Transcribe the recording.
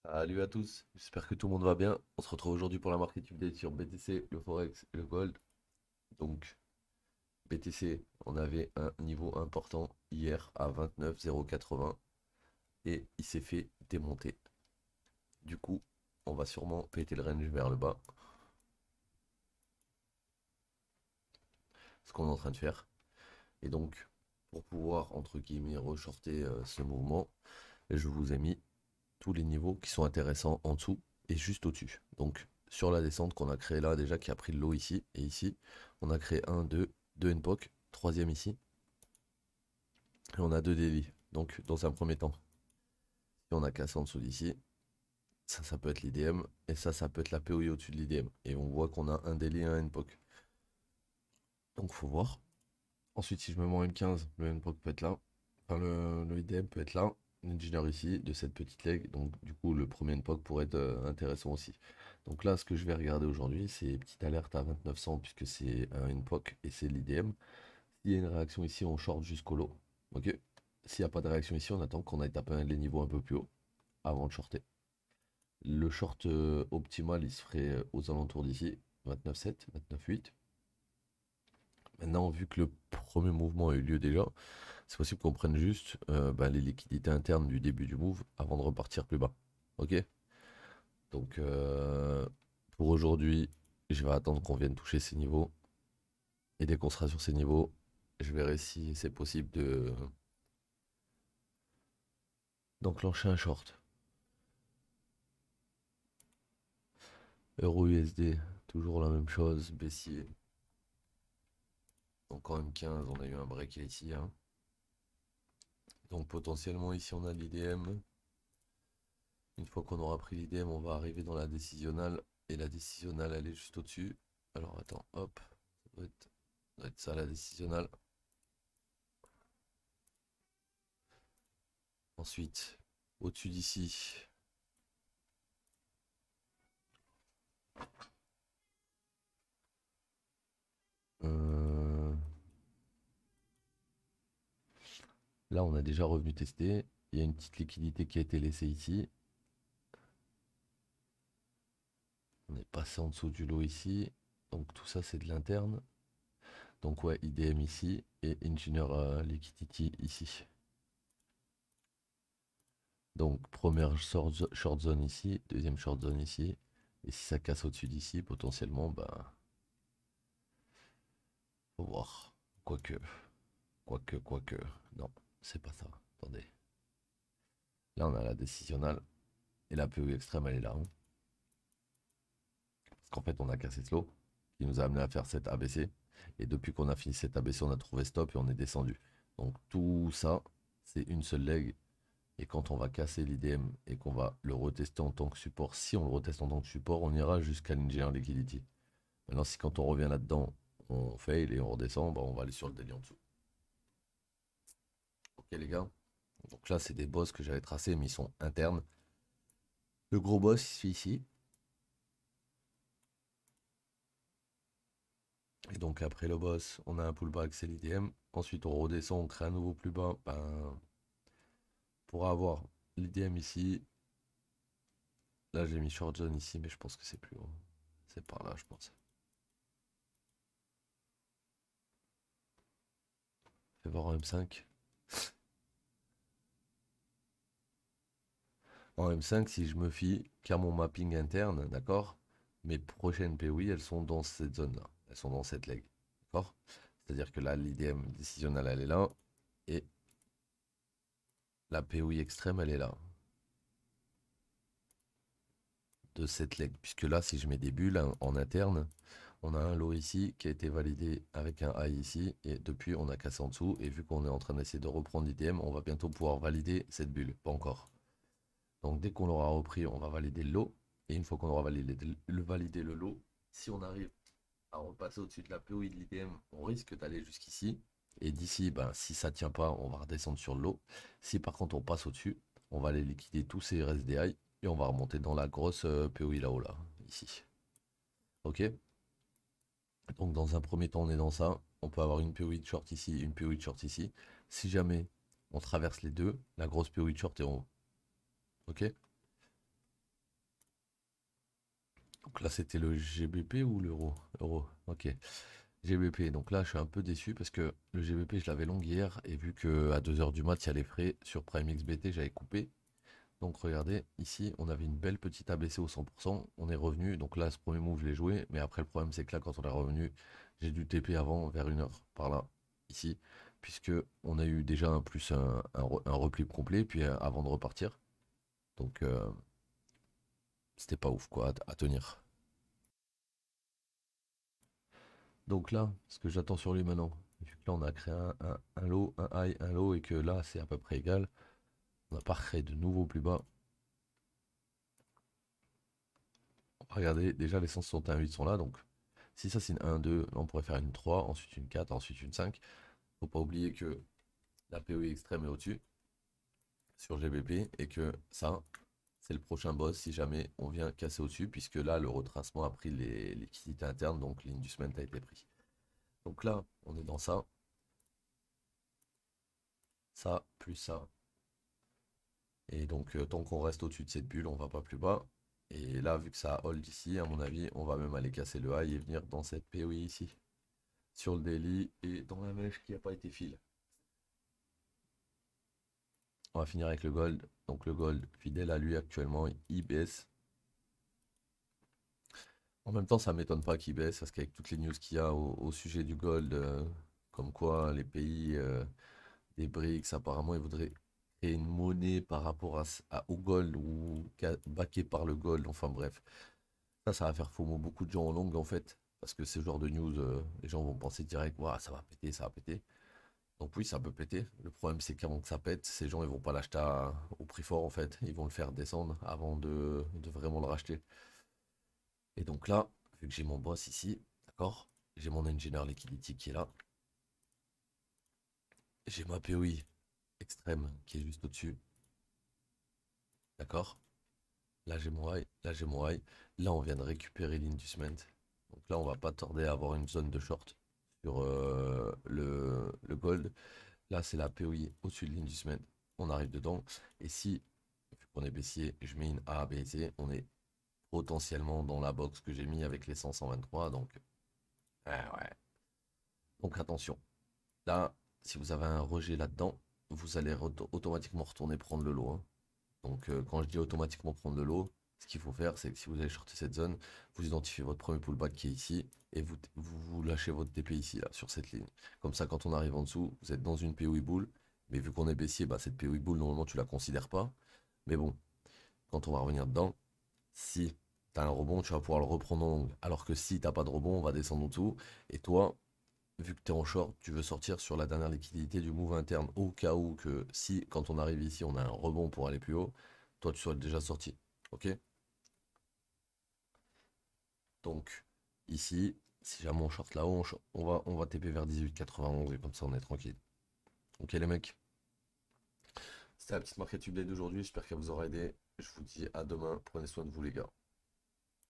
Salut à tous, j'espère que tout le monde va bien. On se retrouve aujourd'hui pour la market update sur BTC, le Forex et le Gold. Donc, BTC, on avait un niveau important hier à 29,080 et il s'est fait démonter. Du coup, on va sûrement péter le range vers le bas, ce qu'on est en train de faire. Et donc, pour pouvoir, entre guillemets, reshorter ce mouvement, je vous ai mis tous les niveaux qui sont intéressants en dessous et juste au-dessus. Donc sur la descente qu'on a créé là déjà qui a pris le lot ici et ici, on a créé un, deux NPOC, troisième ici, et on a deux daily. Donc dans un premier temps, si on a cassé en dessous d'ici, ça peut être l'IDM et ça peut être la POI au-dessus de l'IDM. Et on voit qu'on a un daily et un NPOC. Donc faut voir. Ensuite, si je me mets en M15, le NPOC peut être là. Enfin, le IDM peut être là. L'engineer ici, de cette petite leg. Donc, du coup, le premier NPOC pourrait être intéressant aussi. Donc là, ce que je vais regarder aujourd'hui, c'est petite alerte à 2900 puisque c'est un NPOC et c'est l'IDM. S'il y a une réaction ici, on short jusqu'au lot. Ok. S'il n'y a pas de réaction ici, on attend qu'on aille taper les niveaux un peu plus haut avant de shorter. Le short optimal, il se ferait aux alentours d'ici, 29,7, 29,8. Maintenant, vu que le premier mouvement a eu lieu déjà, c'est possible qu'on prenne juste les liquidités internes du début du move avant de repartir plus bas. Ok. Donc pour aujourd'hui, je vais attendre qu'on vienne toucher ces niveaux. Et dès qu'on sera sur ces niveaux, je verrai si c'est possible de d'enclencher un short. Euro USD, toujours la même chose, baissier. Donc en M15, on a eu un break ici, hein. Donc potentiellement ici on a l'IDM. Une fois qu'on aura pris l'IDM, on va arriver dans la décisionnale. Et la décisionnale, elle est juste au-dessus. Alors attends, hop. Ça doit être ça la décisionnale. Ensuite, au-dessus d'ici. euh, Là, on a déjà revenu tester. Il y a une petite liquidité qui a été laissée ici. On est passé en dessous du lot ici. Donc tout ça, c'est de l'interne. Donc ouais, IDM ici et Engineer Liquidity ici. Donc première short zone ici, deuxième short zone ici. Et si ça casse au-dessus d'ici, potentiellement, bah, faut voir. Quoique, quoique. Non, c'est pas ça. Attendez. Là, on a la décisionnale. Et la PE extrême, elle est là, hein. Parce qu'en fait, on a cassé ce lot qui nous a amené à faire cette ABC. Et depuis qu'on a fini cette ABC, on a trouvé stop et on est descendu. Donc tout ça, c'est une seule leg. Et quand on va casser l'IDM et qu'on va le retester en tant que support, si on le reteste en tant que support, on ira jusqu'à l'Engineer Liquidity. Maintenant, si quand on revient là-dedans, on fail et on redescend, bah, on va aller sur le daily en dessous. Ok les gars. Donc là, c'est des boss que j'avais tracés, mais ils sont internes. Le gros boss, il se fait ici. Et donc après le boss, on a un pullback, c'est l'IDM. Ensuite, on redescend, on crée un nouveau plus bas. Ben, pour avoir l'IDM ici. Là, j'ai mis short zone ici, mais je pense que c'est plus haut. C'est par là, je pense. Fais voir en M5. En M5, si je me fie qu'à mon mapping interne, d'accord, mes prochaines POI, elles sont dans cette zone-là. Elles sont dans cette leg. D'accord. C'est-à-dire que là, l'IDM décisionnelle, elle est là. Et la POI extrême, elle est là. De cette leg. Puisque là, si je mets des bulles hein, en interne, on a un low ici qui a été validé avec un high ici. Et depuis, on a cassé en dessous. Et vu qu'on est en train d'essayer de reprendre l'IDM, on va bientôt pouvoir valider cette bulle. Pas encore. Donc dès qu'on l'aura repris, on va valider le lot. Et une fois qu'on aura validé le lot, si on arrive à repasser au-dessus de la PO et de l'IDM, on risque d'aller jusqu'ici. Et d'ici, ben, si ça tient pas, on va redescendre sur le lot. Si par contre on passe au-dessus, on va aller liquider tous ces RSDI et on va remonter dans la grosse POI là-haut, là, ici. Ok. Donc dans un premier temps, on est dans ça. On peut avoir une POI de short ici, une POI de short ici. Si jamais on traverse les deux, la grosse POI de short est en haut. Ok. Donc là, c'était le GBP ou l'euro? Euro, ok. GBP, donc là, je suis un peu déçu parce que le GBP, je l'avais long hier et vu que à 2 heures du mat, il y a les frais sur Prime XBT, j'avais coupé. Donc regardez, ici, on avait une belle petite ABC au 100%, on est revenu. Donc là, ce premier move, je l'ai joué, mais après, le problème, c'est que là, quand on est revenu, j'ai dû TP avant, vers 1 heure, par là, ici, puisque on a eu déjà un plus un repli complet, puis avant de repartir. Donc, c'était pas ouf, quoi, à tenir. Donc là, ce que j'attends sur lui maintenant, vu que là, on a créé un low, un high, un low, et que là, c'est à peu près égal, on n'a pas créé de nouveau plus bas. Regardez, déjà les 161,8 sont là, donc si ça c'est une 1, 2, là on pourrait faire une 3, ensuite une 4, ensuite une 5. Faut pas oublier que la POI extrême est au-dessus sur GBP et que ça, c'est le prochain boss si jamais on vient casser au-dessus, puisque là le retracement a pris les liquidités internes, donc l'inducement a été pris. Donc là, on est dans ça, plus ça. Et donc tant qu'on reste au-dessus de cette bulle, on va pas plus bas. Et là, vu que ça hold ici, à mon avis, on va même aller casser le high et venir dans cette POI ici, sur le daily et dans la mèche qui n'a pas été fil. On va finir avec le gold. Donc le gold, fidèle à lui actuellement, il baisse. En même temps, ça m'étonne pas qu'il baisse, parce qu'avec toutes les news qu'il y a au sujet du gold, comme quoi les pays des BRICS, apparemment, ils voudraient créer une monnaie par rapport au gold ou backé par le gold. Enfin bref, ça va faire FOMO beaucoup de gens en longue en fait. Parce que ce genre de news, les gens vont penser direct, ouah, ça va péter, ça va péter. Donc oui, ça peut péter. Le problème, c'est qu'avant que ça pète, ces gens, ils vont pas l'acheter au prix fort, en fait. Ils vont le faire descendre avant de vraiment le racheter. Et donc là, vu que j'ai mon boss ici, d'accord, j'ai mon engineer liquidity qui est là. J'ai ma POI extrême qui est juste au-dessus. D'accord. Là, j'ai mon high. Là, j'ai mon high. Là, on vient de récupérer l'inducement. Donc là, on va pas tarder à avoir une zone de short sur le gold. Là, c'est la POI au-dessus de l'inducement. On arrive dedans. Et si, vu qu'on est baissier, je mets une A, B, C, on est potentiellement dans la box que j'ai mis avec les 100, 123. Donc, ouais. Donc attention. Là, si vous avez un rejet là-dedans, vous allez automatiquement retourner prendre le lot, hein. Donc quand je dis automatiquement prendre le lot, ce qu'il faut faire, c'est que si vous allez shorter cette zone, vous identifiez votre premier pullback qui est ici, et vous lâchez votre TP ici, là, sur cette ligne. Comme ça, quand on arrive en dessous, vous êtes dans une POI bull, mais vu qu'on est baissier, bah, cette POI bull, normalement, tu la considères pas. Mais bon, quand on va revenir dedans, si tu as un rebond, tu vas pouvoir le reprendre en long. Alors que si t'as pas de rebond, on va descendre en dessous, et toi, vu que tu es en short, tu veux sortir sur la dernière liquidité du move interne au cas où que si, quand on arrive ici, on a un rebond pour aller plus haut, toi tu sois déjà sorti. Ok? Donc, ici, si jamais on short là-haut, on va TP vers 18,91 et comme ça on est tranquille. Ok les mecs? C'était la petite market update d'aujourd'hui, j'espère qu'elle vous aura aidé. Je vous dis à demain, prenez soin de vous les gars.